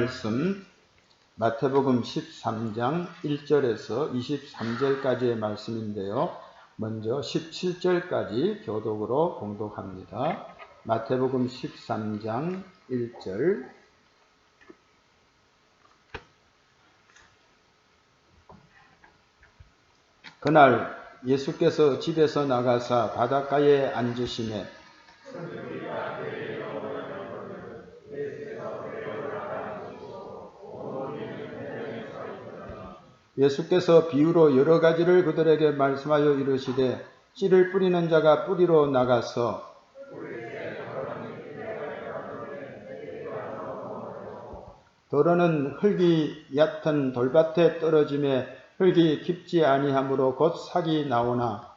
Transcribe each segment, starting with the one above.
말씀 마태복음 13장 1절에서 23절까지의 말씀인데요. 먼저 17절까지 교독으로 봉독합니다. 마태복음 13장 1절. 그날 예수께서 집에서 나가사 바닷가에 앉으시매 예수께서 비유로 여러 가지를 그들에게 말씀하여 이르시되 씨를 뿌리는 자가 뿌리로 나가서 더러는 흙이 얕은 돌밭에 떨어짐에 흙이 깊지 아니하므로 곧 삭이 나오나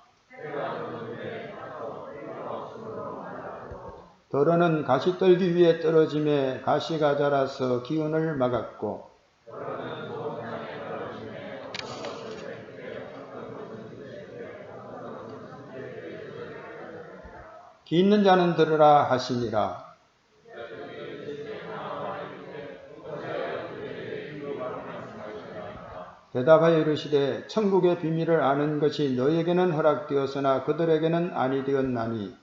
더러는 가시떨기 위에 떨어짐에 가시가 자라서 기운을 막았고 기 있는 자는 들으라 하시니라. 대답하여 이르시되 천국의 비밀을 아는 것이 너희에게는 허락되었으나 그들에게는 아니 되었나니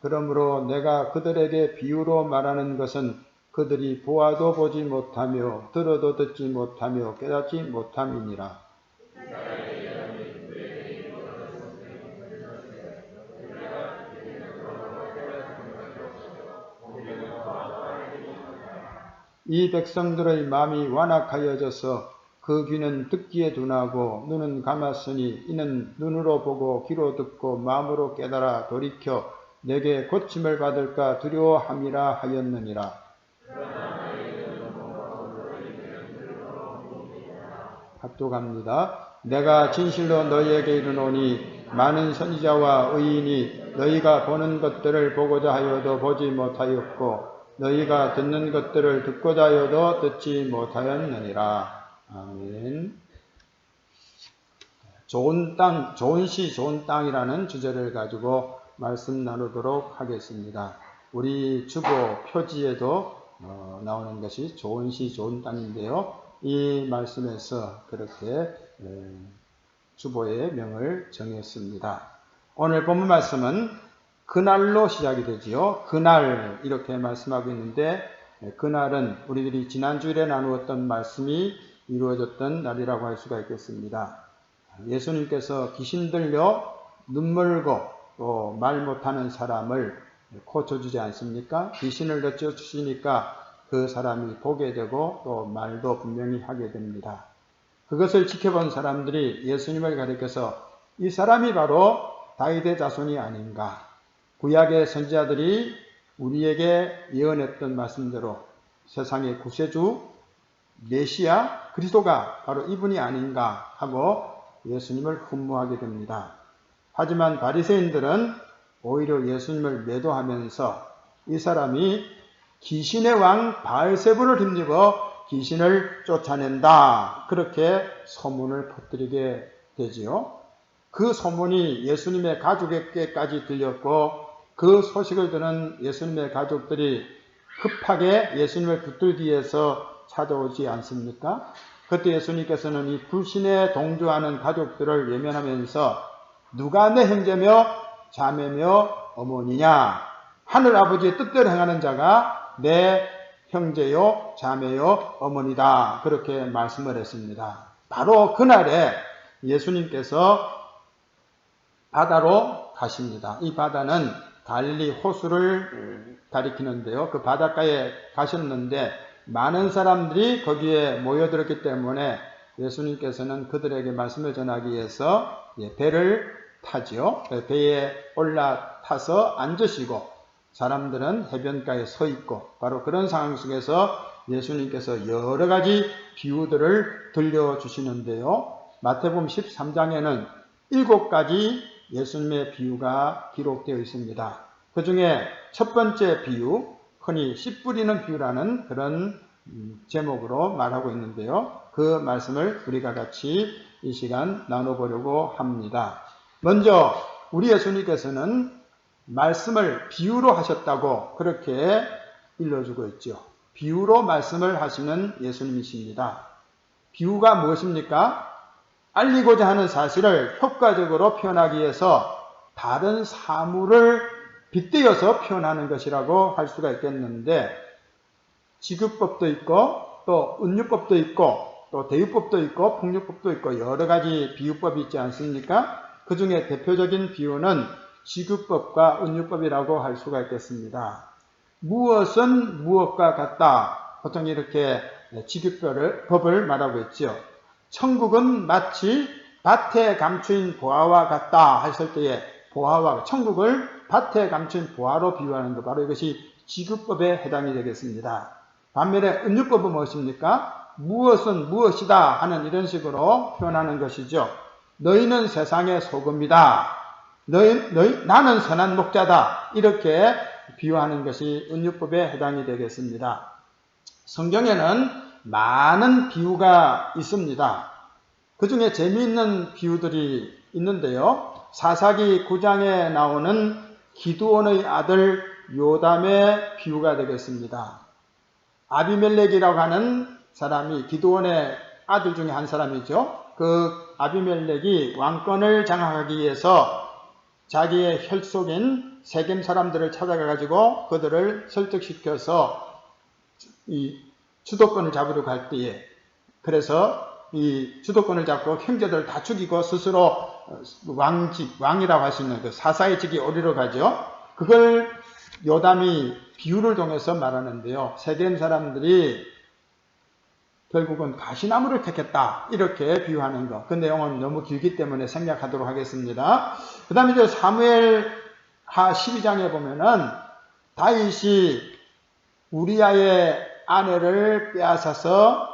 그러므로 내가 그들에게 비유로 말하는 것은 그들이 보아도 보지 못하며 들어도 듣지 못하며 깨닫지 못함이니라. 이 백성들의 마음이 완악하여져서 그 귀는 듣기에 둔하고 눈은 감았으니 이는 눈으로 보고 귀로 듣고 마음으로 깨달아 돌이켜 내게 고침을 받을까 두려워함이라 하였느니라. 합독합니다. 내가 진실로 너희에게 이르노니 많은 선지자와 의인이 너희가 보는 것들을 보고자 하여도 보지 못하였고 너희가 듣는 것들을 듣고자 하여도 듣지 못하였느니라. 아멘. 좋은 땅, 좋은 시, 좋은 땅이라는 주제를 가지고 말씀 나누도록 하겠습니다. 우리 주보 표지에도 나오는 것이 좋은 시, 좋은 땅인데요. 이 말씀에서 그렇게 주보의 명을 정했습니다. 오늘 본문 말씀은 그날로 시작이 되지요. 그날 이렇게 말씀하고 있는데 그날은 우리들이 지난주일에 나누었던 말씀이 이루어졌던 날이라고 할 수가 있겠습니다. 예수님께서 귀신 들려 눈멀고 또 말 못하는 사람을 고쳐주지 않습니까? 귀신을 내쫓으시니까 그 사람이 보게 되고 또 말도 분명히 하게 됩니다. 그것을 지켜본 사람들이 예수님을 가리켜서 이 사람이 바로 다윗의 자손이 아닌가, 구약의 선지자들이 우리에게 예언했던 말씀대로 세상의 구세주 메시아 그리스도가 바로 이분이 아닌가 하고 예수님을 흠모하게 됩니다. 하지만 바리새인들은 오히려 예수님을 매도하면서 이 사람이 귀신의 왕 바알세불을 힘입어 귀신을 쫓아낸다, 그렇게 소문을 퍼뜨리게 되지요. 그 소문이 예수님의 가족에게까지 들렸고 그 소식을 듣는 예수님의 가족들이 급하게 예수님을 붙들기 위해서 찾아오지 않습니까? 그때 예수님께서는 이 불신에 동조하는 가족들을 외면하면서 누가 내 형제며 자매며 어머니냐? 하늘아버지의 뜻대로 행하는 자가 내 형제요 자매요 어머니다, 그렇게 말씀을 했습니다. 바로 그날에 예수님께서 바다로 가십니다. 이 바다는 갈릴리 호수를 가리키는데요. 그 바닷가에 가셨는데 많은 사람들이 거기에 모여들었기 때문에 예수님께서는 그들에게 말씀을 전하기 위해서 배를 타지요. 배에 올라타서 앉으시고 사람들은 해변가에 서 있고 바로 그런 상황 속에서 예수님께서 여러 가지 비유들을 들려주시는데요. 마태복음 13장에는 7가지 예수님의 비유가 기록되어 있습니다. 그 중에 첫 번째 비유, 흔히 씨 뿌리는 비유라는 그런 제목으로 말하고 있는데요. 그 말씀을 우리가 같이 이 시간 나눠보려고 합니다. 먼저 우리 예수님께서는 말씀을 비유로 하셨다고 그렇게 일러주고 있죠. 비유로 말씀을 하시는 예수님이십니다. 비유가 무엇입니까? 알리고자 하는 사실을 효과적으로 표현하기 위해서 다른 사물을 빗대어서 표현하는 것이라고 할 수가 있겠는데, 지급법도 있고 또 은유법도 있고 또 대유법도 있고 풍류법도 있고 여러 가지 비유법이 있지 않습니까? 그 중에 대표적인 비유는 지급법과 은유법이라고 할 수가 있겠습니다. 무엇은 무엇과 같다. 보통 이렇게 지급법을 말하고 있죠. 천국은 마치 밭에 감추인 보화와 같다 했을 때에 보화와 천국을 밭에 감춘 보화로 비유하는 것, 바로 이것이 지급법에 해당이 되겠습니다. 반면에 은유법은 무엇입니까? 무엇은 무엇이다 하는 이런 식으로 표현하는 것이죠. 너희는 세상의 소금이다. 나는 선한 목자다. 이렇게 비유하는 것이 은유법에 해당이 되겠습니다. 성경에는 많은 비유가 있습니다. 그 중에 재미있는 비유들이 있는데요. 사사기 9장에 나오는 기드온의 아들 요담의 비유가 되겠습니다. 아비멜렉이라고 하는 사람이 기드온의 아들 중에 한 사람이죠. 그 아비멜렉이 왕권을 장악하기 위해서 자기의 혈속인 세겜 사람들을 찾아가가지고 그들을 설득시켜서 이 주도권을 잡으려고 할 때에, 그래서 이 주도권을 잡고 형제들을 다 죽이고 스스로 왕이라고 할 수 있는 그 사사의 직이 오르러 가죠. 그걸 요담이 비유를 통해서 말하는데요. 세겜 사람들이 결국은 가시나무를 택했다. 이렇게 비유하는 것. 그 내용은 너무 길기 때문에 생략하도록 하겠습니다. 그 다음에 이제 사무엘하 12장에 보면은 다윗이 우리아의 아내를 빼앗아서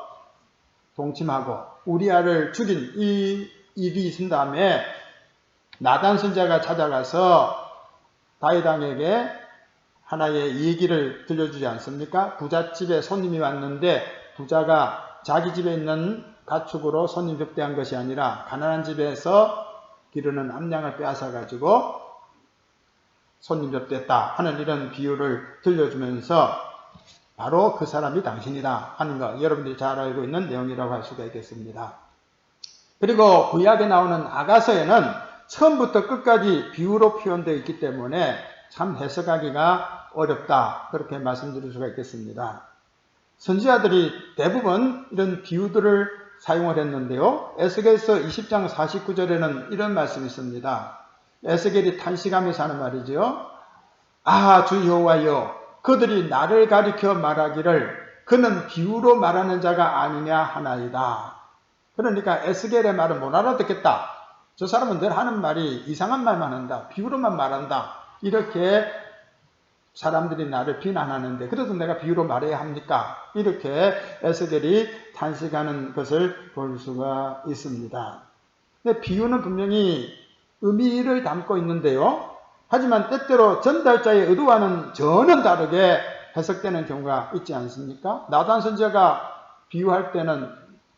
동침하고 우리아를 죽인 이 일이 있은 다음에 나단 선지자가 찾아가서 다윗 왕에게 하나의 얘기를 들려주지 않습니까? 부잣집에 손님이 왔는데 부자가 자기 집에 있는 가축으로 손님 접대한 것이 아니라 가난한 집에서 기르는 암양을 빼앗아 가지고 손님 접대했다 하는 이런 비유를 들려주면서 바로 그 사람이 당신이다 하는 것, 여러분들이 잘 알고 있는 내용이라고 할 수가 있겠습니다. 그리고 구약에 나오는 아가서에는 처음부터 끝까지 비유로 표현되어 있기 때문에 참 해석하기가 어렵다, 그렇게 말씀드릴 수가 있겠습니다. 선지자들이 대부분 이런 비유들을 사용을 했는데요. 에스겔서 20장 49절에는 이런 말씀이 있습니다. 에스겔이 탄식하면서 하는 말이죠. 아, 주 여호와여, 그들이 나를 가리켜 말하기를 그는 비유로 말하는 자가 아니냐 하나이다. 그러니까 에스겔의 말은 못 알아듣겠다. 저 사람은 늘 하는 말이 이상한 말만 한다. 비유로만 말한다. 이렇게 사람들이 나를 비난하는데 그래도 내가 비유로 말해야 합니까? 이렇게 에스겔이 탄식하는 것을 볼 수가 있습니다. 근데 비유는 분명히 의미를 담고 있는데요. 하지만 때때로 전달자의 의도와는 전혀 다르게 해석되는 경우가 있지 않습니까? 나단 선지자가 비유할 때는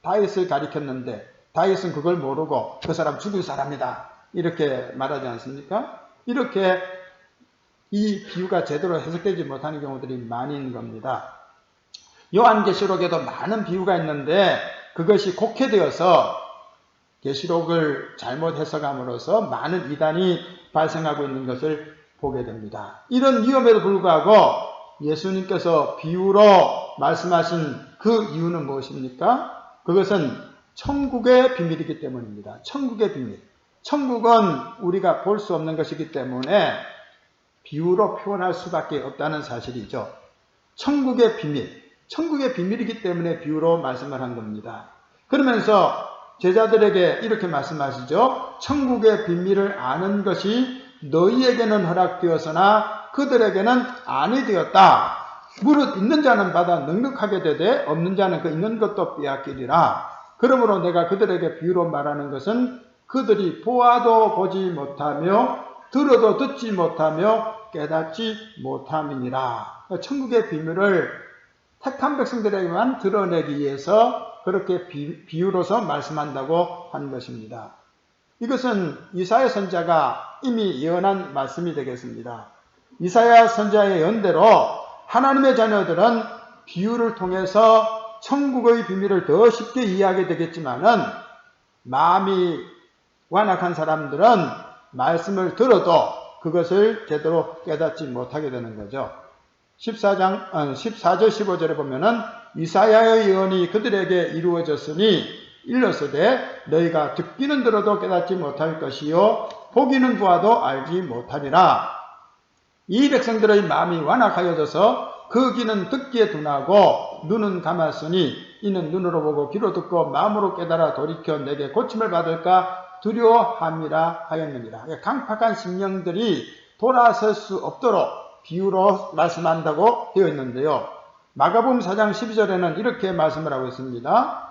다윗을 가리켰는데 다윗은 그걸 모르고 그 사람 죽일 사람이다 이렇게 말하지 않습니까? 이렇게 이 비유가 제대로 해석되지 못하는 경우들이 많이 있는 겁니다. 요한계시록에도 많은 비유가 있는데 그것이 곡해되어서 계시록을 잘못 해석함으로써 많은 이단이 발생하고 있는 것을 보게 됩니다. 이런 위험에도 불구하고 예수님께서 비유로 말씀하신 그 이유는 무엇입니까? 그것은 천국의 비밀이기 때문입니다. 천국의 비밀. 천국은 우리가 볼 수 없는 것이기 때문에 비유로 표현할 수밖에 없다는 사실이죠. 천국의 비밀. 천국의 비밀이기 때문에 비유로 말씀을 한 겁니다. 그러면서 제자들에게 이렇게 말씀하시죠. 천국의 비밀을 아는 것이 너희에게는 허락되었으나 그들에게는 아니 되었다. 무릇 있는 자는 받아 넉넉하게 되되 없는 자는 그 있는 것도 빼앗기리라. 그러므로 내가 그들에게 비유로 말하는 것은 그들이 보아도 보지 못하며 들어도 듣지 못하며 깨닫지 못함이니라. 천국의 비밀을 택한 백성들에게만 드러내기 위해서 그렇게 비유로서 말씀한다고 하는 것입니다. 이것은 이사야 선지자가 이미 예언한 말씀이 되겠습니다. 이사야 선지자의 연대로 하나님의 자녀들은 비유를 통해서 천국의 비밀을 더 쉽게 이해하게 되겠지만은 마음이 완악한 사람들은 말씀을 들어도 그것을 제대로 깨닫지 못하게 되는 거죠. 14절 15절에 보면은 이사야의 예언이 그들에게 이루어졌으니 일렀으되 너희가 듣기는 들어도 깨닫지 못할 것이요 보기는 보아도 알지 못하리라. 이 백성들의 마음이 완악하여져서 그 귀는 듣기에 둔하고 눈은 감았으니 이는 눈으로 보고 귀로 듣고 마음으로 깨달아 돌이켜 내게 고침을 받을까 두려워함이라 하였느니라. 강팍한 심령들이 돌아설 수 없도록 비유로 말씀한다고 되어 있는데요. 마가복음 4장 12절에는 이렇게 말씀을 하고 있습니다.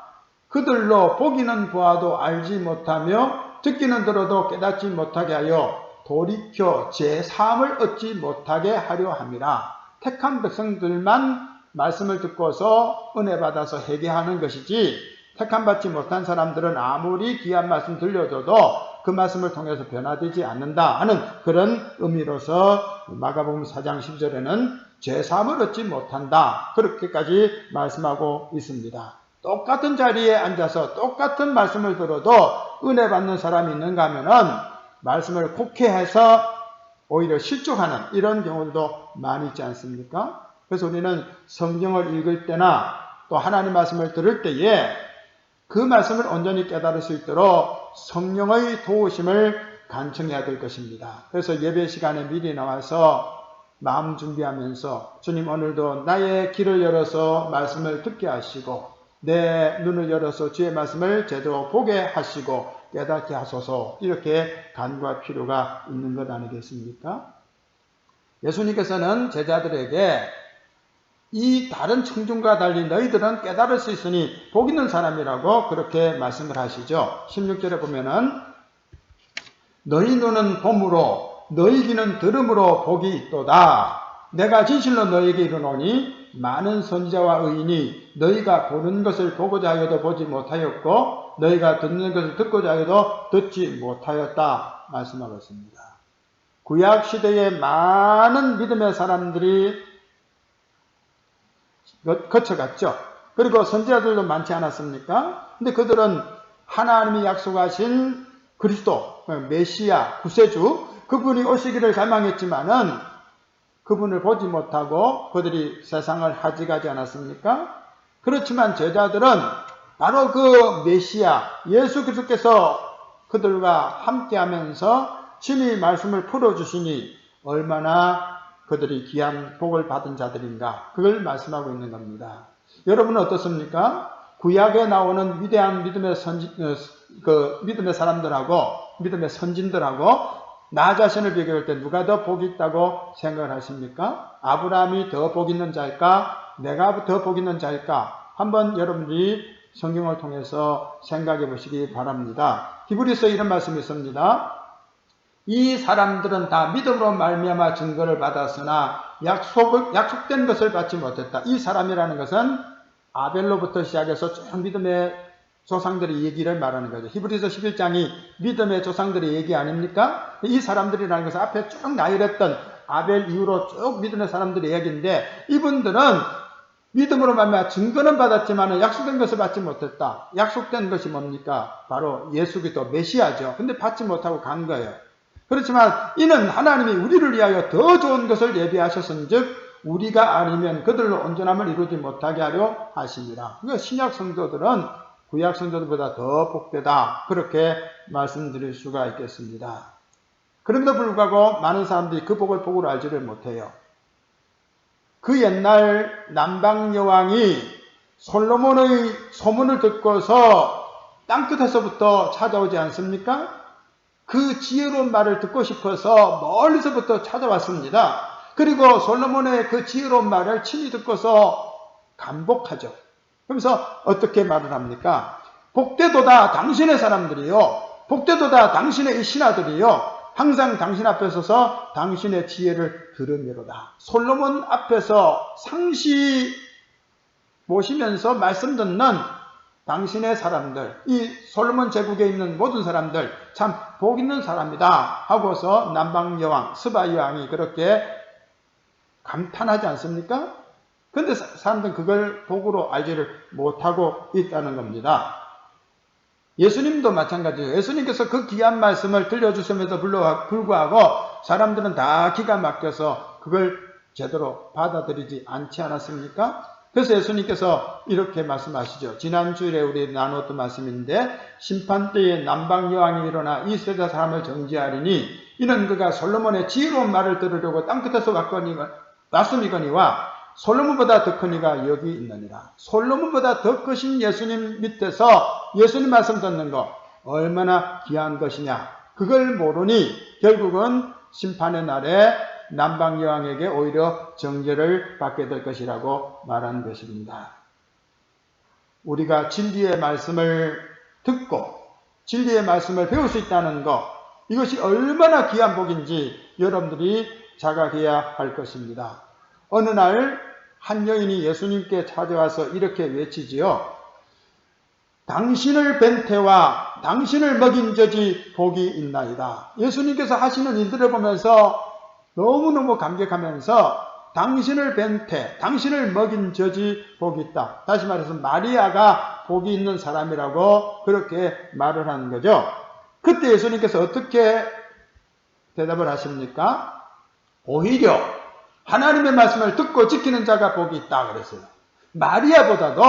그들로 보기는 보아도 알지 못하며 듣기는 들어도 깨닫지 못하게 하여 돌이켜 제3을 얻지 못하게 하려 함이라. 택한 백성들만 말씀을 듣고서 은혜 받아서 회개하는 것이지 택함 받지 못한 사람들은 아무리 귀한 말씀 들려줘도 그 말씀을 통해서 변화되지 않는다 하는 그런 의미로서 마가복음 4장 10절에는 제3을 얻지 못한다 그렇게까지 말씀하고 있습니다. 똑같은 자리에 앉아서 똑같은 말씀을 들어도 은혜 받는 사람이 있는가 하면은 말씀을 곡해해서 오히려 실족하는 이런 경우도 많이 있지 않습니까? 그래서 우리는 성경을 읽을 때나 또 하나님 말씀을 들을 때에 그 말씀을 온전히 깨달을 수 있도록 성령의 도우심을 간청해야 될 것입니다. 그래서 예배 시간에 미리 나와서 마음 준비하면서 주님 오늘도 나의 귀를 열어서 말씀을 듣게 하시고 내 눈을 열어서 주의 말씀을 제대로 보게 하시고 깨닫게 하소서 이렇게 간구할 필요가 있는 것 아니겠습니까? 예수님께서는 제자들에게 이 다른 청중과 달리 너희들은 깨달을 수 있으니 복 있는 사람이라고 그렇게 말씀을 하시죠. 16절에 보면은 너희 눈은 봄으로 너희 귀는 들음으로 복이 있도다. 내가 진실로 너희에게 이르노니 많은 선지자와 의인이 너희가 보는 것을 보고자 하여도 보지 못하였고 너희가 듣는 것을 듣고자 하여도 듣지 못하였다 말씀하고 있습니다. 구약 시대에 많은 믿음의 사람들이 거쳐갔죠. 그리고 선지자들도 많지 않았습니까? 근데 그들은 하나님이 약속하신 그리스도, 메시아, 구세주 그분이 오시기를 갈망했지만은 그분을 보지 못하고 그들이 세상을 하직하지 않았습니까? 그렇지만 제자들은 바로 그 메시아 예수 그리스도께서 그들과 함께하면서 친히 말씀을 풀어주시니 얼마나 그들이 귀한 복을 받은 자들인가 그걸 말씀하고 있는 겁니다. 여러분은 어떻습니까? 구약에 나오는 위대한 믿음의 믿음의 사람들하고 믿음의 선진들하고 나 자신을 비교할 때 누가 더 복이 있다고 생각을 하십니까? 아브라함이 더 복 있는 자일까? 내가 더 복 있는 자일까? 한번 여러분들이 성경을 통해서 생각해 보시기 바랍니다. 히브리서에 이런 말씀이 있습니다. 이 사람들은 다 믿음으로 말미암아 증거를 받았으나 약속된 것을 받지 못했다. 이 사람이라는 것은 아벨로부터 시작해서 쭉 믿음의 조상들의 얘기를 말하는 거죠. 히브리서 11장이 믿음의 조상들의 얘기 아닙니까? 이 사람들이라는 것은 앞에 쭉 나열했던 아벨 이후로 쭉 믿음의 사람들의 얘기인데 이분들은 믿음으로 말미암아 증거는 받았지만 약속된 것을 받지 못했다. 약속된 것이 뭡니까? 바로 예수 그리스도 메시아죠. 근데 받지 못하고 간 거예요. 그렇지만 이는 하나님이 우리를 위하여 더 좋은 것을 예비하셨은즉 우리가 아니면 그들로 온전함을 이루지 못하게 하려 하십니다. 그러니까 신약 성도들은 구약 성도들보다 더 복되다 그렇게 말씀드릴 수가 있겠습니다. 그럼에도 불구하고 많은 사람들이 그 복을 복으로 알지를 못해요. 그 옛날 남방 여왕이 솔로몬의 소문을 듣고서 땅끝에서부터 찾아오지 않습니까? 그 지혜로운 말을 듣고 싶어서 멀리서부터 찾아왔습니다. 그리고 솔로몬의 그 지혜로운 말을 친히 듣고서 감복하죠. 그러면서 어떻게 말을 합니까? 복되도다 당신의 사람들이요. 복되도다 당신의 이 신하들이요. 항상 당신 앞에 서서 당신의 지혜를 들으미로다. 솔로몬 앞에서 상시 모시면서 말씀 듣는 당신의 사람들, 이 솔로몬 제국에 있는 모든 사람들 참 복 있는 사람이다 하고서 남방 여왕 스바 여왕이 그렇게 감탄하지 않습니까? 근데 사람들은 그걸 복으로 알지를 못하고 있다는 겁니다. 예수님도 마찬가지예요. 예수님께서 그 귀한 말씀을 들려주심에도 불구하고 사람들은 다 기가 막혀서 그걸 제대로 받아들이지 않지 않았습니까? 그래서 예수님께서 이렇게 말씀하시죠. 지난주일에 우리 나눴던 말씀인데 심판때에 남방여왕이 일어나 이 세대 사람을 정죄하리니 이는 그가 솔로몬의 지혜로운 말을 들으려고 땅끝에서 왔음이거니와 솔로몬보다 더 큰 이가 여기 있느니라. 솔로몬보다 더 크신 예수님 밑에서 예수님 말씀 듣는 거 얼마나 귀한 것이냐. 그걸 모르니 결국은 심판의 날에 남방여왕에게 오히려 정죄를 받게 될 것이라고 말하는 것입니다. 우리가 진리의 말씀을 듣고 진리의 말씀을 배울 수 있다는 것, 이것이 얼마나 귀한 복인지 여러분들이 자각해야 할 것입니다. 어느 날 한 여인이 예수님께 찾아와서 이렇게 외치지요. 당신을 뵌 태와 당신을 먹인 젖이 복이 있나이다. 예수님께서 하시는 일들을 보면서 너무너무 감격하면서 당신을 뵌 태, 당신을 먹인 젖이 복이 있다. 다시 말해서 마리아가 복이 있는 사람이라고 그렇게 말을 하는 거죠. 그때 예수님께서 어떻게 대답을 하십니까? 오히려 하나님의 말씀을 듣고 지키는 자가 복이 있다 그랬어요. 마리아보다도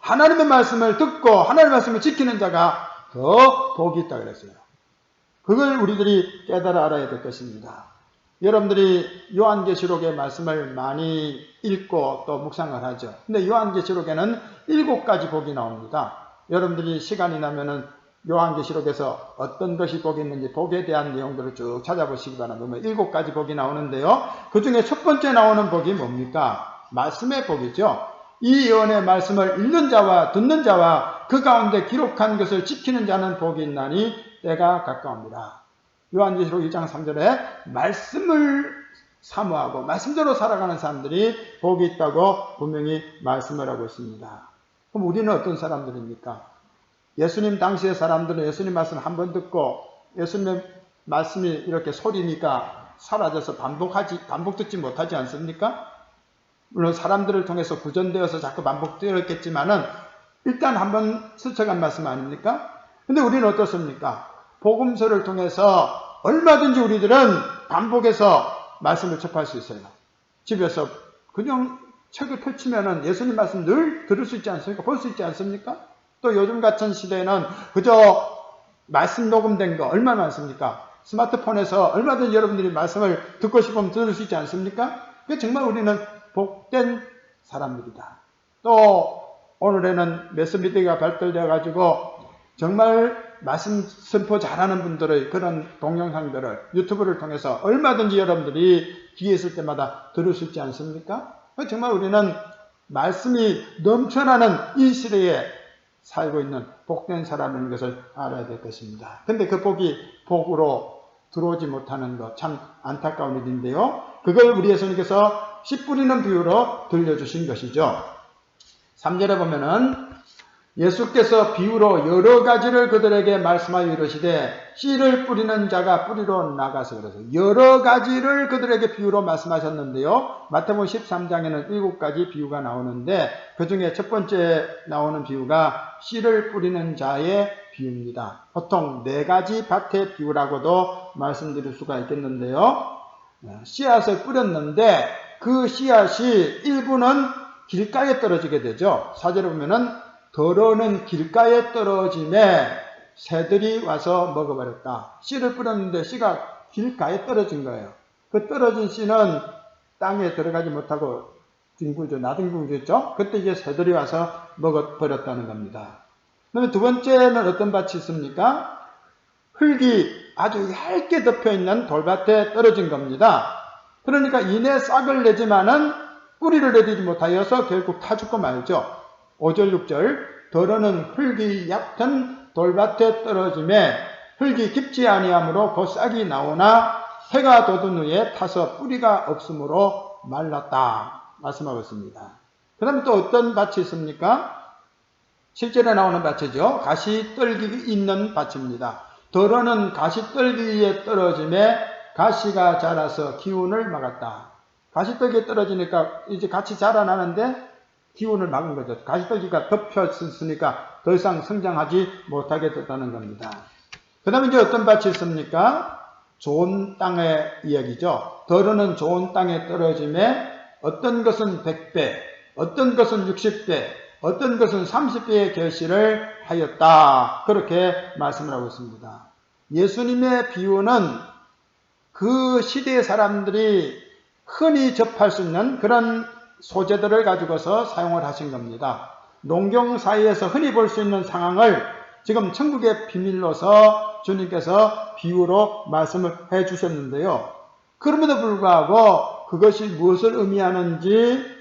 하나님의 말씀을 듣고 하나님의 말씀을 지키는 자가 더 복이 있다 그랬어요. 그걸 우리들이 깨달아 알아야 될 것입니다. 여러분들이 요한계시록의 말씀을 많이 읽고 또 묵상을 하죠. 근데 요한계시록에는 7가지 복이 나옵니다. 여러분들이 시간이 나면은 요한계시록에서 어떤 것이 복이 있는지 복에 대한 내용들을 쭉 찾아보시기 바랍니다. 7가지 복이 나오는데요. 그 중에 첫 번째 나오는 복이 뭡니까? 말씀의 복이죠. 이 예언의 말씀을 읽는 자와 듣는 자와 그 가운데 기록한 것을 지키는 자는 복이 있나니 때가 가까웁니다. 요한계시록 1장 3절에 말씀을 사모하고 말씀대로 살아가는 사람들이 복이 있다고 분명히 말씀을 하고 있습니다. 그럼 우리는 어떤 사람들입니까? 예수님 당시의 사람들은 예수님 말씀 한 번 듣고 예수님의 말씀이 이렇게 소리니까 사라져서 반복 듣지 못하지 않습니까? 물론 사람들을 통해서 구전되어서 자꾸 반복되었겠지만은 일단 한번 스쳐간 말씀 아닙니까? 근데 우리는 어떻습니까? 복음서를 통해서 얼마든지 우리들은 반복해서 말씀을 접할 수 있어요. 집에서 그냥 책을 펼치면은 예수님 말씀 늘 들을 수 있지 않습니까? 볼 수 있지 않습니까? 또 요즘 같은 시대에는 그저 말씀 녹음된 거 얼마나 많습니까? 스마트폰에서 얼마든지 여러분들이 말씀을 듣고 싶으면 들을 수 있지 않습니까? 정말 우리는 복된 사람들이다. 또 오늘에는 매스미디어가 발달되어 가지고 정말 말씀 선포 잘하는 분들의 그런 동영상들을 유튜브를 통해서 얼마든지 여러분들이 기회 있을 때마다 들을 수 있지 않습니까? 정말 우리는 말씀이 넘쳐나는 이 시대에 살고 있는 복된 사람인 것을 알아야 될 것입니다. 근데 그 복이 복으로 들어오지 못하는 것 참 안타까운 일인데요. 그걸 우리 예수님께서 씨 뿌리는 비유로 들려주신 것이죠. 3절에 보면은 예수께서 비유로 여러 가지를 그들에게 말씀하여 이르시되 씨를 뿌리는 자가 뿌리로 나가서 그래서 여러 가지를 그들에게 비유로 말씀하셨는데요. 마태복음 13장에는 7가지 비유가 나오는데 그 중에 첫 번째 나오는 비유가 씨를 뿌리는 자의 비유입니다. 보통 4가지 밭의 비유라고도 말씀드릴 수가 있겠는데요. 씨앗을 뿌렸는데 그 씨앗이 일부는 길가에 떨어지게 되죠. 4절에 보면은 더러는 길가에 떨어짐에 새들이 와서 먹어버렸다. 씨를 뿌렸는데 씨가 길가에 떨어진 거예요. 그 떨어진 씨는 땅에 들어가지 못하고 뒹굴죠. 나뒹굴죠. 그때 이제 새들이 와서 먹어버렸다는 겁니다. 그러면 두 번째는 어떤 밭이 있습니까? 흙이 아주 얇게 덮여있는 돌밭에 떨어진 겁니다. 그러니까 이내 싹을 내지만은 뿌리를 내리지 못하여서 결국 타 죽고 말죠. 5절 6절 더러는 흙이 얕은 돌밭에 떨어짐에 흙이 깊지 아니하므로 그 싹이 나오나 해가 돋은 후에 타서 뿌리가 없으므로 말랐다 말씀하고 있습니다. 그 다음에 또 어떤 밭이 있습니까? 7절에 나오는 밭이죠. 가시떨기 있는 밭입니다. 더러는 가시떨기 위에 떨어짐에 가시가 자라서 기운을 막았다. 가시떨기에 떨어지니까 이제 같이 자라나는데 기운을 막은 거죠. 가시떨기가 덮였으니까 더 이상 성장하지 못하게 됐다는 겁니다. 그 다음에 이제 어떤 밭이 있습니까? 좋은 땅의 이야기죠. 더러는 좋은 땅에 떨어짐에 어떤 것은 100배, 어떤 것은 60배, 어떤 것은 30배의 결실을 하였다. 그렇게 말씀을 하고 있습니다. 예수님의 비유는 그 시대의 사람들이 흔히 접할 수 있는 그런 소재들을 가지고서 사용을 하신 겁니다. 농경 사이에서 흔히 볼 수 있는 상황을 지금 천국의 비밀로서 주님께서 비유로 말씀을 해 주셨는데요. 그럼에도 불구하고 그것이 무엇을 의미하는지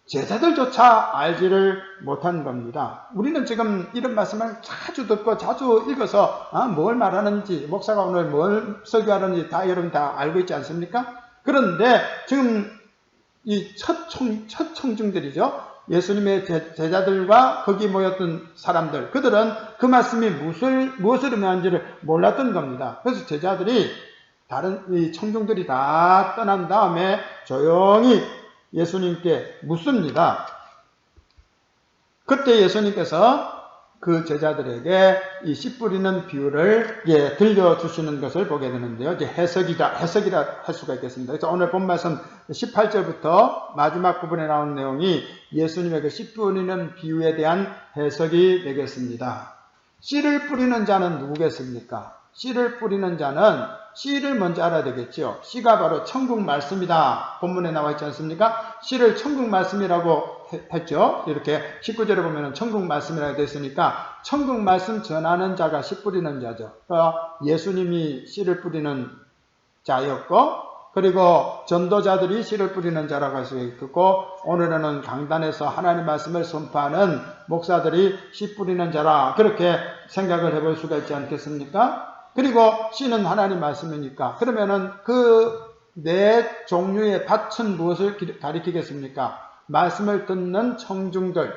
제자들조차 알지를 못한 겁니다. 우리는 지금 이런 말씀을 자주 듣고 자주 읽어서 뭘 말하는지, 목사가 오늘 뭘 설교하는지 다 여러분 다 알고 있지 않습니까? 그런데 지금 이 첫 청중들이죠. 예수님의 제자들과 거기 모였던 사람들, 그들은 그 말씀이 무엇을 의미하는지를 몰랐던 겁니다. 그래서 제자들이 다른 이 청중들이 다 떠난 다음에 조용히 예수님께 묻습니다. 그때 예수님께서 그 제자들에게 이 씨 뿌리는 비유를 들려주시는 것을 보게 되는데요. 이제 해석이라 할 수가 있겠습니다. 그래서 오늘 본 말씀 18절부터 마지막 부분에 나온 내용이 예수님의 그 씨 뿌리는 비유에 대한 해석이 되겠습니다. 씨를 뿌리는 자는 누구겠습니까? 씨를 뿌리는 자는 씨를 먼저 알아야 되겠죠. 씨가 바로 천국 말씀이다. 본문에 나와 있지 않습니까? 씨를 천국 말씀이라고 했죠. 이렇게 19절에 보면 천국 말씀이라고 되어 있으니까 천국 말씀 전하는 자가 씨 뿌리는 자죠. 예수님이 씨를 뿌리는 자였고 그리고 전도자들이 씨를 뿌리는 자라고 할 수 있고 오늘은 강단에서 하나님 말씀을 선포하는 목사들이 씨 뿌리는 자라 그렇게 생각을 해볼 수가 있지 않겠습니까? 그리고 씨는 하나님 말씀이니까 그러면은 그 네 종류의 밭은 무엇을 가리키겠습니까? 말씀을 듣는 청중들의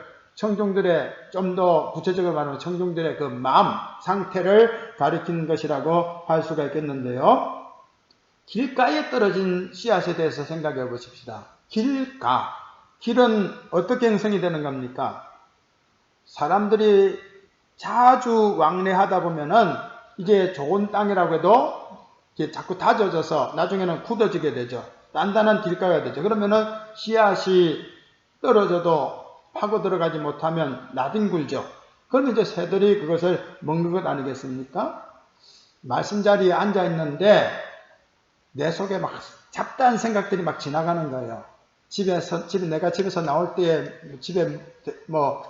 좀 더 구체적으로 말하면 청중들의 그 마음 상태를 가리키는 것이라고 할 수가 있겠는데요. 길가에 떨어진 씨앗에 대해서 생각해 보십시다. 길은 어떻게 형성이 되는 겁니까? 사람들이 자주 왕래하다 보면은 이게 좋은 땅이라고 해도 이게 자꾸 다져져서 나중에는 굳어지게 되죠. 단단한 길가가 되죠. 그러면은 씨앗이 떨어져도 파고 들어가지 못하면 나뒹굴죠. 그러면 이제 새들이 그것을 먹는 것 아니겠습니까? 말씀 자리에 앉아 있는데 내 속에 막 잡다한 생각들이 막 지나가는 거예요. 내가 집에서 나올 때에 집에 뭐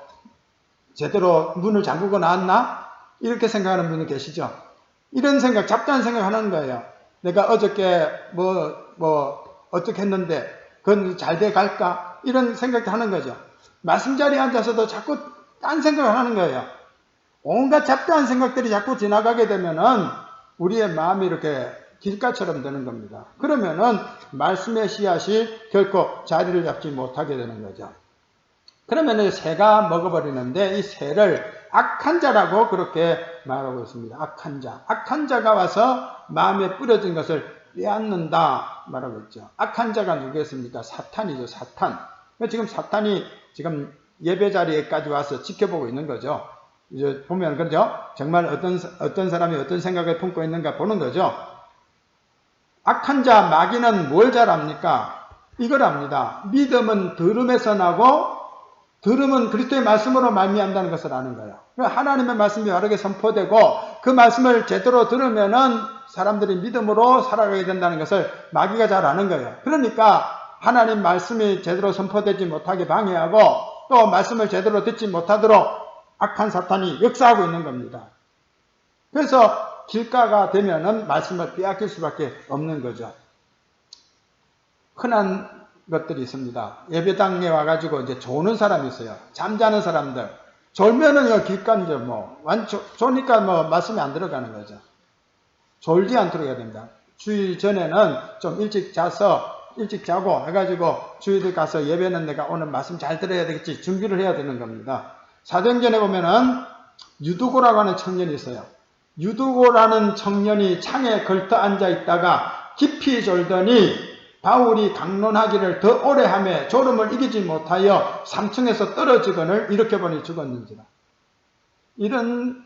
제대로 문을 잠그고 나왔나? 이렇게 생각하는 분이 계시죠. 이런 생각, 잡다한 생각 하는 거예요. 내가 어저께 어떻게 했는데 그건 잘 돼 갈까? 이런 생각도 하는 거죠. 말씀 자리에 앉아서도 자꾸 딴 생각을 하는 거예요. 온갖 잡다한 생각들이 자꾸 지나가게 되면은 우리의 마음이 이렇게 길가처럼 되는 겁니다. 그러면은 말씀의 씨앗이 결코 자리를 잡지 못하게 되는 거죠. 그러면은 새가 먹어버리는데 이 새를 악한 자라고 그렇게 말하고 있습니다. 악한 자가 와서 마음에 뿌려진 것을 빼앗는다 말하고 있죠. 악한 자가 누구겠습니까? 사탄이죠. 사탄. 지금 사탄이 지금 예배 자리에까지 와서 지켜보고 있는 거죠. 이제 보면 그렇죠. 정말 어떤 사람이 어떤 생각을 품고 있는가 보는 거죠. 악한 자 마귀는 뭘 잘합니까? 이걸 압니다. 믿음은 들음에서 나고 들음은 그리스도의 말씀으로 말미암다는 것을 아는 거예요. 하나님의 말씀이 바르게 선포되고 그 말씀을 제대로 들으면은 사람들이 믿음으로 살아가게 된다는 것을 마귀가 잘 아는 거예요. 그러니까 하나님 말씀이 제대로 선포되지 못하게 방해하고 또 말씀을 제대로 듣지 못하도록 악한 사탄이 역사하고 있는 겁니다. 그래서 길가가 되면은 말씀을 빼앗길 수밖에 없는 거죠. 흔한 것들이 있습니다. 예배당에 와가지고 이제 조는 사람이 있어요. 잠자는 사람들. 졸면은 길가인데 조니까 말씀이 안 들어가는 거죠. 졸지 않도록 해야 됩니다. 주일 전에는 좀 일찍 자고 해가지고 주일에 가서 예배는 내가 오늘 말씀 잘 들어야 되겠지 준비를 해야 되는 겁니다. 사도행전에 보면은 유두고라고 하는 청년이 있어요. 유두고라는 청년이 창에 걸터 앉아 있다가 깊이 졸더니 바울이 강론하기를 더 오래 하며 졸음을 이기지 못하여 3층에서 떨어지거늘 이렇게 보니 죽었는지라. 이런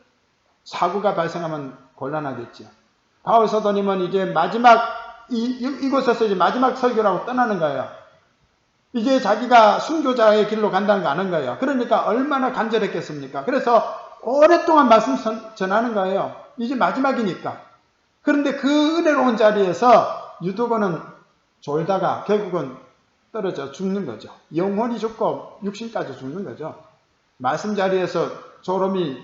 사고가 발생하면 곤란하겠죠. 바울 사도님은 이제 마지막 이곳에서 이제 마지막 설교라고 떠나는 거예요. 이제 자기가 순교자의 길로 간다는 거 아는 거예요. 그러니까 얼마나 간절했겠습니까? 그래서 오랫동안 말씀 전하는 거예요. 이제 마지막이니까. 그런데 그 은혜로운 자리에서 유두고는 졸다가 결국은 떨어져 죽는 거죠. 영혼이 죽고 육신까지 죽는 거죠. 말씀 자리에서 졸음이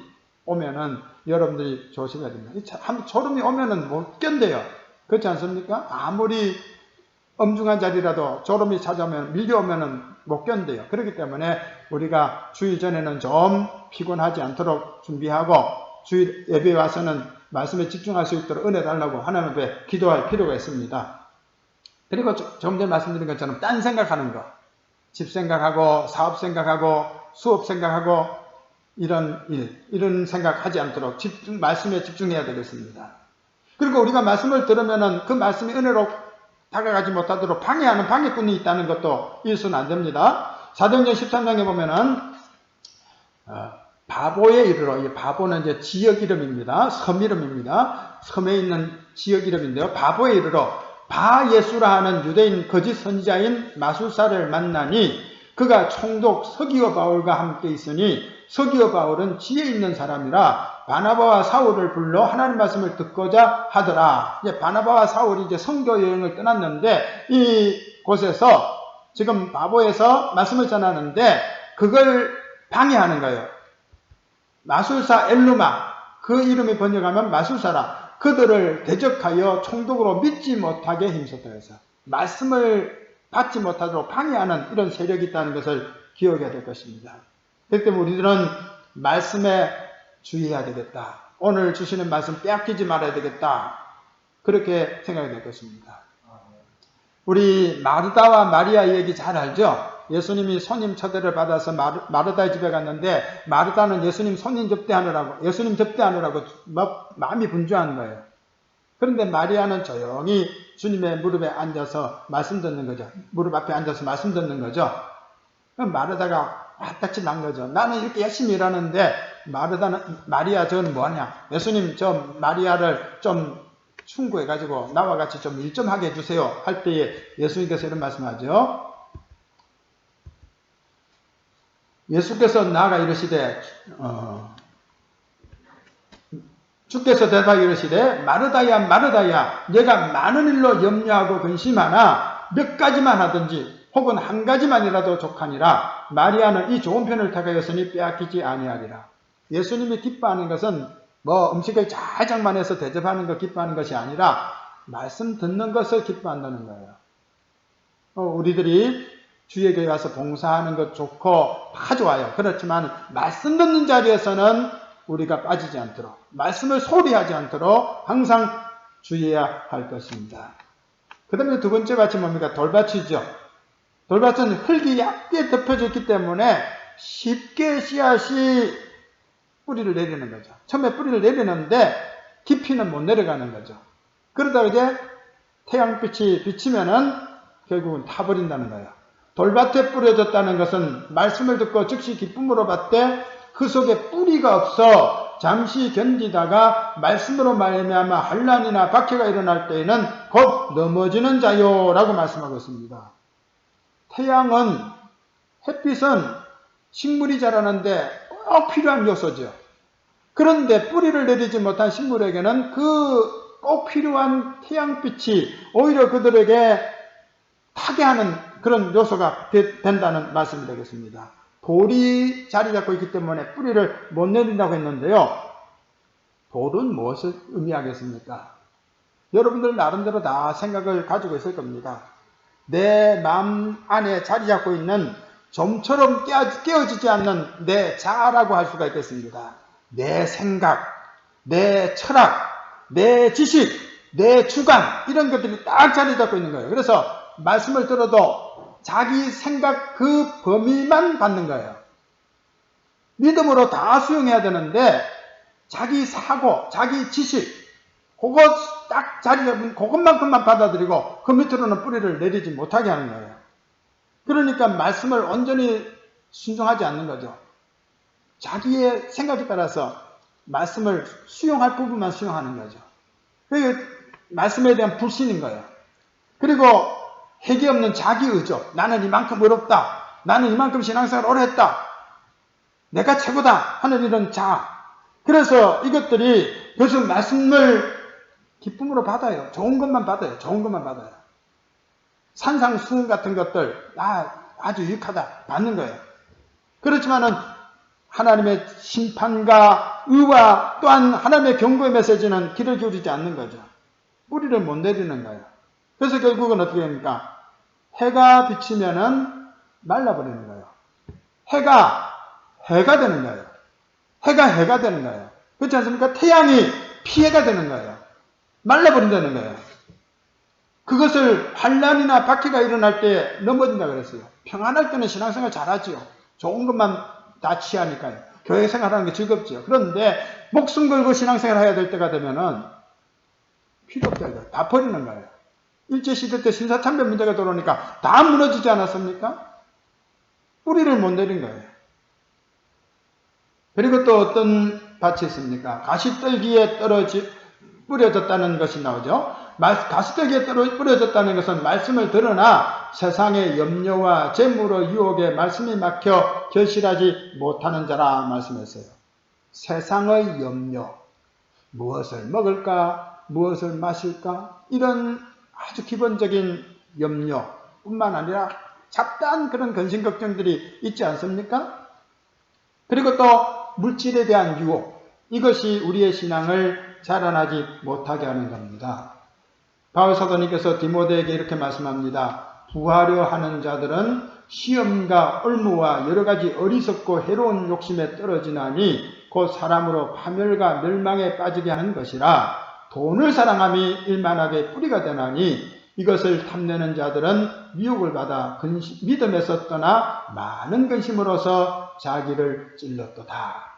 오면은 여러분들이 조심해야 됩니다. 졸음이 오면은 못 견뎌요. 그렇지 않습니까? 아무리 엄중한 자리라도 졸음이 찾아오면 밀려오면은 못 견뎌요. 그렇기 때문에 우리가 주일 전에는 좀 피곤하지 않도록 준비하고 주일 예배에 와서는 말씀에 집중할 수 있도록 은혜 달라고 하나님 앞에 기도할 필요가 있습니다. 그리고 좀 전에 말씀드린 것처럼 딴 생각하는 거, 집 생각하고 사업 생각하고 수업 생각하고 이런 생각하지 않도록 말씀에 집중해야 되겠습니다. 그리고 우리가 말씀을 들으면은 그 말씀이 은혜로 다가가지 못하도록 방해하는 방해꾼이 있다는 것도 잊어서는 안 됩니다. 사도행전 13장에 보면은 바보에 이르러, 이 바보는 이제 지역 이름입니다. 섬 이름입니다. 섬에 있는 지역 이름인데요. 바보에 이르러 바예수라 하는 유대인 거짓 선지자인 마술사를 만나니 그가 총독 서기오 바울과 함께 있으니 서기오 바울은 지혜 있는 사람이라 바나바와 사울을 불러 하나님 말씀을 듣고자 하더라. 이제 바나바와 사울이 이제 선교 여행을 떠났는데 이 곳에서 지금 바보에서 말씀을 전하는데 그걸 방해하는 거예요. 마술사 엘루마, 그 이름이 번역하면 마술사라. 그들을 대적하여 총독으로 믿지 못하게 힘썼다 해서 말씀을 받지 못하도록 방해하는 이런 세력이 있다는 것을 기억해야 될 것입니다. 그렇기 때문에 우리들은 말씀에 주의해야 되겠다. 오늘 주시는 말씀 빼앗기지 말아야 되겠다. 그렇게 생각이 될 것입니다. 우리 마르다와 마리아 얘기 잘 알죠? 예수님이 손님 초대를 받아서 마르다의 집에 갔는데 마르다는 예수님 손님 접대하느라고 마음이 분주한 거예요. 그런데 마리아는 조용히 주님의 무릎에 앉아서 말씀 듣는 거죠. 무릎 앞에 앉아서 말씀 듣는 거죠. 그럼 마르다가 화딱지 난 거죠. 나는 이렇게 열심히 일하는데 마리아 저는 뭐냐? 예수님 저 마리아를 좀 충고해가지고 나와 같이 좀 일 좀 하게 해주세요. 할 때에 예수님께서 이런 말씀하죠. 예수께서 나아가 이르시되 주께서 대답하여 이르시되 마르다야 마르다야 내가 많은 일로 염려하고 근심하나 몇 가지만 하든지 혹은 한 가지만이라도 족하니라. 마리아는 이 좋은 편을 택하였으니 빼앗기지 아니하리라. 예수님이 기뻐하는 것은 뭐 음식을 잘 장만해서 대접하는 거 기뻐하는 것이 아니라 말씀 듣는 것을 기뻐한다는 거예요. 우리들이 주의 교회 와서 봉사하는 것 좋고 다 좋아요. 그렇지만 말씀 듣는 자리에서는 우리가 빠지지 않도록 말씀을 소홀히 하지 않도록 항상 주의해야 할 것입니다. 그 다음에 두 번째 밭이 뭡니까? 돌밭이죠. 돌밭은 흙이 얇게 덮여져 있기 때문에 쉽게 씨앗이 뿌리를 내리는 거죠. 처음에 뿌리를 내리는데 깊이는 못 내려가는 거죠. 그러다가 이제 태양빛이 비치면은 결국은 타버린다는 거예요. 돌밭에 뿌려졌다는 것은 말씀을 듣고 즉시 기쁨으로 받되 그 속에 뿌리가 없어 잠시 견디다가 말씀으로 말미암아 환난이나 박해가 일어날 때에는 곧 넘어지는 자요라고 말씀하고 있습니다. 태양은 햇빛은 식물이 자라는데 꼭 필요한 요소죠. 그런데 뿌리를 내리지 못한 식물에게는 그 꼭 필요한 태양빛이 오히려 그들에게 타개하는 그런 요소가 된다는 말씀이 되겠습니다. 돌이 자리 잡고 있기 때문에 뿌리를 못 내린다고 했는데요. 돌은 무엇을 의미하겠습니까? 여러분들 나름대로 다 생각을 가지고 있을 겁니다. 내 마음 안에 자리 잡고 있는 좀처럼 깨어지지 않는 내 자아라고 할 수가 있겠습니다. 내 생각, 내 철학, 내 지식, 내 주관 이런 것들이 딱 자리 잡고 있는 거예요. 그래서 말씀을 들어도 자기 생각 그 범위만 받는 거예요. 믿음으로 다 수용해야 되는데 자기 사고, 자기 지식 그거 딱 자리 잡은 그것만큼만 받아들이고 그 밑으로는 뿌리를 내리지 못하게 하는 거예요. 그러니까 말씀을 온전히 순종하지 않는 거죠. 자기의 생각에 따라서 말씀을 수용할 부분만 수용하는 거죠. 그게 말씀에 대한 불신인 거예요. 그리고 핵이 없는 자기 의존. 나는 이만큼 어렵다. 나는 이만큼 신앙생활 오래 했다. 내가 최고다 하는 이런 자아. 그래서 이것들이 계속 말씀을 기쁨으로 받아요. 좋은 것만 받아요. 좋은 것만 받아요. 산상수훈 같은 것들 아주 유익하다 받는 거예요. 그렇지만은 하나님의 심판과 의와 또한 하나님의 경고의 메시지는 귀를 기울이지 않는 거죠. 뿌리를 못 내리는 거예요. 그래서 결국은 어떻게 됩니까? 해가 비치면은 말라버리는 거예요. 해가 되는 거예요. 해가 되는 거예요. 그렇지 않습니까? 태양이 피해가 되는 거예요. 말라버린다는 거예요. 그것을 환난이나 박해가 일어날 때 넘어진다 그랬어요. 평안할 때는 신앙생활 잘하지요. 좋은 것만 다 취하니까요. 교회 생활하는 게 즐겁지요. 그런데 목숨 걸고 신앙생활 해야 될 때가 되면은 필요 없다. 다 버리는 거예요. 일제시대 때 신사참배 문제가 들어오니까 다 무너지지 않았습니까? 뿌리를 못 내린 거예요. 그리고 또 어떤 밭이 있습니까? 가시떨기에 뿌려졌다는 것이 나오죠. 가시떨기에 뿌려졌다는 것은 말씀을 들으나 세상의 염려와 재물의 유혹에 말씀이 막혀 결실하지 못하는 자라 말씀했어요. 세상의 염려, 무엇을 먹을까, 무엇을 마실까, 이런 아주 기본적인 염려뿐만 아니라 잡다한 그런 근심 걱정들이 있지 않습니까? 그리고 또 물질에 대한 유혹, 이것이 우리의 신앙을 자라나지 못하게 하는 겁니다. 바울 사도님께서 디모데에게 이렇게 말씀합니다. 부하려 하는 자들은 시험과 얼무와 여러 가지 어리석고 해로운 욕심에 떨어지나니 곧 사람으로 파멸과 멸망에 빠지게 하는 것이라. 돈을 사랑함이 일만하게 뿌리가 되나니 이것을 탐내는 자들은 미혹을 받아 믿음에서 떠나 많은 근심으로서 자기를 찔렀도다.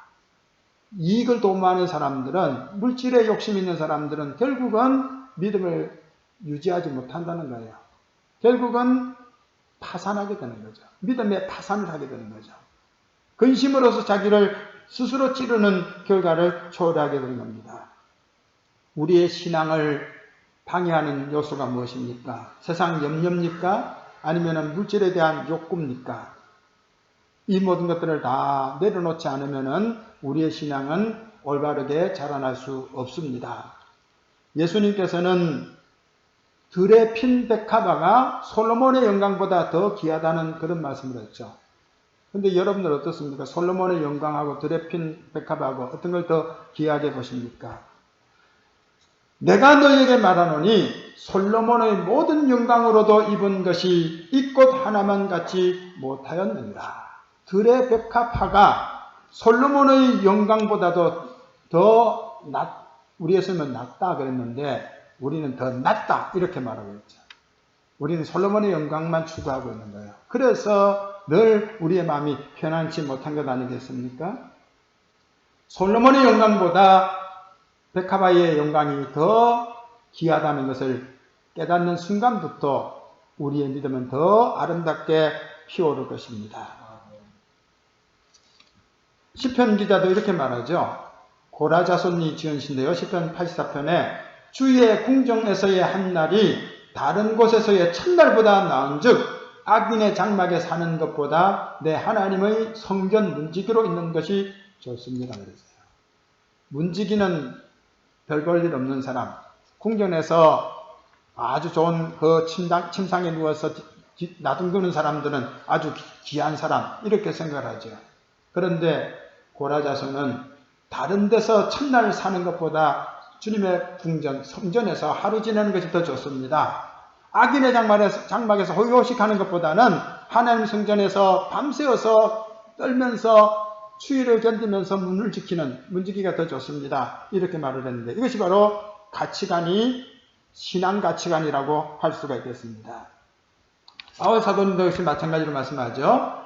이익을 도모하는 사람들은, 물질에 욕심 있는 사람들은 결국은 믿음을 유지하지 못한다는 거예요. 결국은 파산하게 되는 거죠. 믿음의 파산을 하게 되는 거죠. 근심으로서 자기를 스스로 찌르는 결과를 초래하게 되는 겁니다. 우리의 신앙을 방해하는 요소가 무엇입니까? 세상 염려입니까? 아니면 물질에 대한 욕구입니까? 이 모든 것들을 다 내려놓지 않으면 우리의 신앙은 올바르게 자라날 수 없습니다. 예수님께서는 들에 핀 백합화가 솔로몬의 영광보다 더 귀하다는 그런 말씀을 했죠. 근데 여러분들 어떻습니까? 솔로몬의 영광하고 들에 핀 백합화하고 어떤 걸 더 귀하게 보십니까? 내가 너에게 말하노니 솔로몬의 모든 영광으로도 입은 것이 이 꽃 하나만 같지 못하였느니라. 들의 백합화가 솔로몬의 영광보다도 더 우리에 쓰면 낫다 그랬는데 우리는 더 낫다 이렇게 말하고 있죠. 우리는 솔로몬의 영광만 추구하고 있는 거예요. 그래서 늘 우리의 마음이 편안치 못한 것 아니겠습니까? 솔로몬의 영광보다 백합화의 영광이 더 귀하다는 것을 깨닫는 순간부터 우리의 믿음은 더 아름답게 피어오를 것입니다. 시편 기자도 이렇게 말하죠. 고라 자손이 지은 시인데요. 시편 84편에 주의 궁정에서의 한 날이 다른 곳에서의 첫날보다 나은즉 악인의 장막에 사는 것보다 내 하나님의 성전 문지기로 있는 것이 좋습니다. 그랬어요. 문지기는 별 볼 일 없는 사람, 궁전에서 아주 좋은 그 침상에 누워서 나둥그는 사람들은 아주 귀한 사람 이렇게 생각하죠. 그런데 고라 자손은 다른 데서 첫날 사는 것보다 주님의 궁전, 성전에서 하루 지내는 것이 더 좋습니다. 악인의 장막에서 호요식하는 것보다는 하나님 성전에서 밤새워서 떨면서 추위를 견디면서 문을 지키는 문지기가 더 좋습니다. 이렇게 말을 했는데 이것이 바로 가치관이 신앙 가치관이라고 할 수가 있겠습니다. 바울 사도님도 역시 마찬가지로 말씀하죠.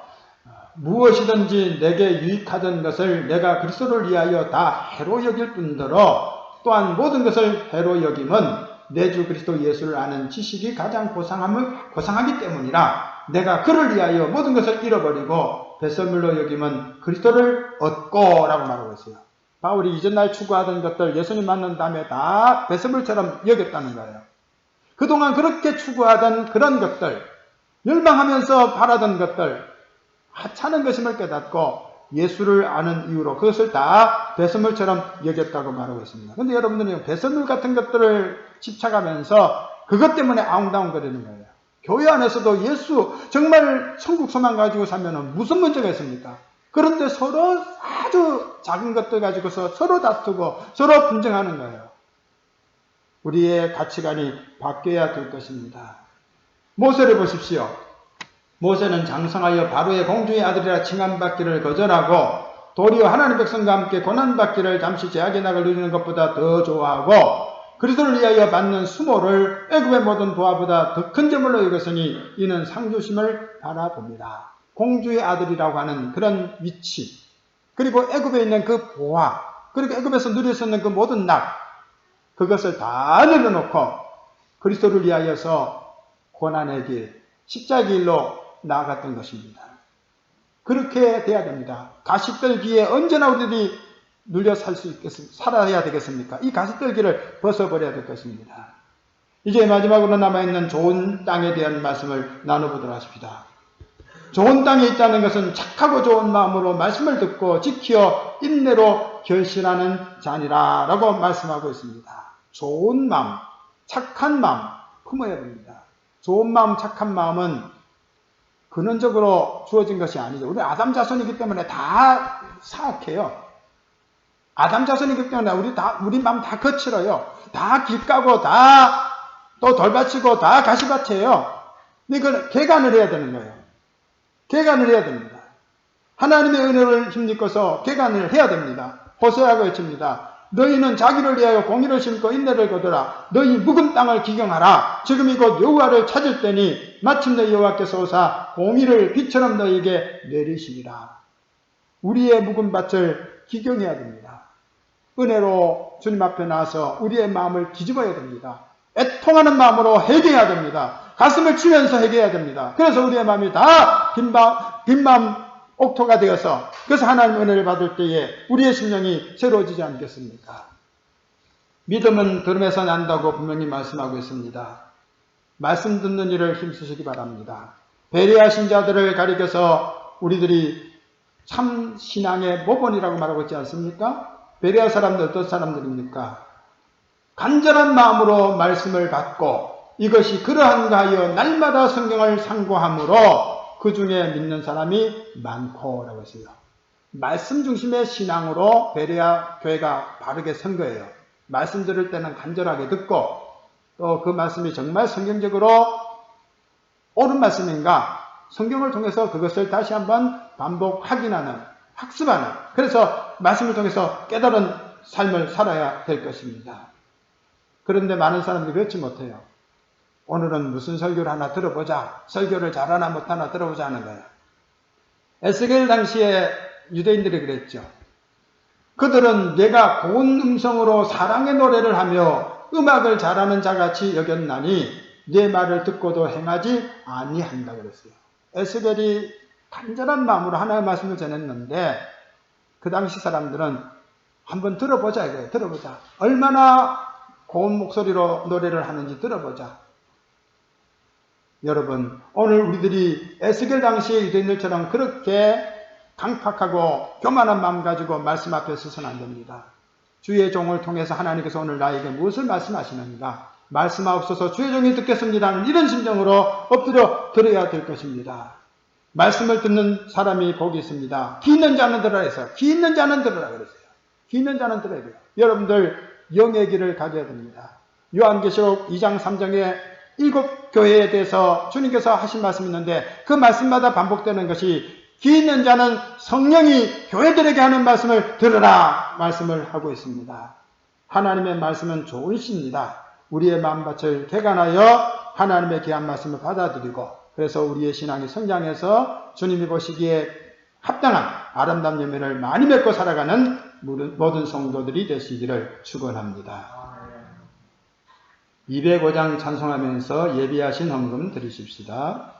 무엇이든지 내게 유익하던 것을 내가 그리스도를 위하여 다 해로 여길 뿐더러 또한 모든 것을 해로 여김은 내 주 그리스도 예수를 아는 지식이 가장 고상하기 때문이라. 내가 그를 위하여 모든 것을 잃어버리고 배설물로 여김은 그리스도를 얻고 라고 말하고 있어요. 바울이 이전날 추구하던 것들 예수님 만난 다음에 다 배설물처럼 여겼다는 거예요. 그동안 그렇게 추구하던 그런 것들, 열망하면서 바라던 것들, 하찮은 것임을 깨닫고 예수를 아는 이유로 그것을 다 배설물처럼 여겼다고 말하고 있습니다. 그런데 여러분들은 배설물 같은 것들을 집착하면서 그것 때문에 아웅다웅거리는 거예요. 교회 안에서도 예수 정말 천국 소망 가지고 살면 무슨 문제가 있습니까? 그런데 서로 아주 작은 것들 가지고서 서로 다투고 서로 분쟁하는 거예요. 우리의 가치관이 바뀌어야 될 것입니다. 모세를 보십시오. 모세는 장성하여 바로의 공주의 아들이라 칭함받기를 거절하고 도리어 하나님 백성과 함께 고난받기를 잠시 제약의 낙을 누리는 것보다 더 좋아하고 그리스도를 위하여 받는 수모를 애굽의 모든 보화보다 더 큰 재물로 여겼으니 이는 상주심을 바라봅니다. 공주의 아들이라고 하는 그런 위치, 그리고 애굽에 있는 그 보화, 그리고 애굽에서 누릴 수 있는 그 모든 낙, 그것을 다 내려놓고 그리스도를 위하여서 고난의 길, 십자가의 길로 나아갔던 것입니다. 그렇게 돼야 됩니다. 가시떨기에 언제나 우리들이 눌려 살아야 되겠습니까? 이 가시떨기를 벗어버려야 될 것입니다. 이제 마지막으로 남아있는 좋은 땅에 대한 말씀을 나눠보도록 하십니다. 좋은 땅에 있다는 것은 착하고 좋은 마음으로 말씀을 듣고 지켜 인내로 결실하는 자니라 라고 말씀하고 있습니다. 좋은 마음, 착한 마음 품어야 됩니다. 좋은 마음, 착한 마음은 근원적으로 주어진 것이 아니죠. 우리 아담 자손이기 때문에 다 사악해요. 아담 자손이기 때문에 우리 마음 다 거칠어요. 다 길까고 다 또 돌받치고 다 가시밭이에요. 이걸 개간을 해야 되는 거예요. 개간을 해야 됩니다. 하나님의 은혜를 힘입고서 개간을 해야 됩니다. 호세아가 외칩니다. 너희는 자기를 위하여 공의를 심고 인내를 거두라. 너희 묵은 땅을 기경하라. 지금 이곳 여호와를 찾을 때니 마침내 여호와께서 오사 공의를 비처럼 너희에게 내리시리라. 우리의 묵은 밭을 기경해야 됩니다. 은혜로 주님 앞에 나와서 우리의 마음을 뒤집어야 됩니다. 애통하는 마음으로 회개해야 됩니다. 가슴을 치면서 회개해야 됩니다. 그래서 우리의 마음이 다 빈 마음 옥토가 되어서 그래서 하나님의 은혜를 받을 때에 우리의 심령이 새로워지지 않겠습니까? 믿음은 들음에서 난다고 분명히 말씀하고 있습니다. 말씀 듣는 일을 힘쓰시기 바랍니다. 배려하신 자들을 가리켜서 우리들이 참 신앙의 모본이라고 말하고 있지 않습니까? 배려할 사람들 어떤 사람들입니까? 간절한 마음으로 말씀을 받고 이것이 그러한가 하여 날마다 성경을 상고함으로 그 중에 믿는 사람이 많고 라고 했어요. 말씀 중심의 신앙으로 베레아 교회가 바르게 선 거예요. 말씀 들을 때는 간절하게 듣고 또 그 말씀이 정말 성경적으로 옳은 말씀인가 성경을 통해서 그것을 다시 한번 반복 확인하는 학습하는 그래서 말씀을 통해서 깨달은 삶을 살아야 될 것입니다. 그런데 많은 사람들이 그렇지 못해요. 오늘은 무슨 설교를 하나 들어보자. 설교를 잘하나 못하나 들어보자 하는 거예요. 에스겔 당시에 유대인들이 그랬죠. 그들은 내가 고운 음성으로 사랑의 노래를 하며 음악을 잘하는 자같이 여겼나니 내 말을 듣고도 행하지 아니한다고 그랬어요. 에스겔이 간절한 마음으로 하나님의 말씀을 전했는데 그 당시 사람들은 한번 들어보자 이거예요. 들어보자. 얼마나 고운 목소리로 노래를 하는지 들어보자. 여러분, 오늘 우리들이 에스겔 당시의 유대인들처럼 그렇게 강팍하고 교만한 마음 가지고 말씀 앞에 서서는 안 됩니다. 주의 종을 통해서 하나님께서 오늘 나에게 무엇을 말씀하시는가? 말씀하옵소서 주의 종이 듣겠습니다는 이런 심정으로 엎드려 들어야 될 것입니다. 말씀을 듣는 사람이 복이 있습니다. 귀 있는 자는 들으라 해서 귀 있는 자는 들으라 그랬어요. 귀 있는 자는 들어야 돼요. 여러분들 영의 길을 가져야 됩니다. 요한계시록 2장 3장에 7교회에 대해서 주님께서 하신 말씀이 있는데 그 말씀마다 반복되는 것이 귀 있는 자는 성령이 교회들에게 하는 말씀을 들으라 말씀을 하고 있습니다. 하나님의 말씀은 좋은 시입니다. 우리의 마음밭을 개간하여 하나님의 귀한 말씀을 받아들이고 그래서 우리의 신앙이 성장해서 주님이 보시기에 합당한 아름다운 열매를 많이 맺고 살아가는 모든 성도들이 되시기를 축원합니다. 205장 찬송하면서 예비하신 헌금 드리십시다.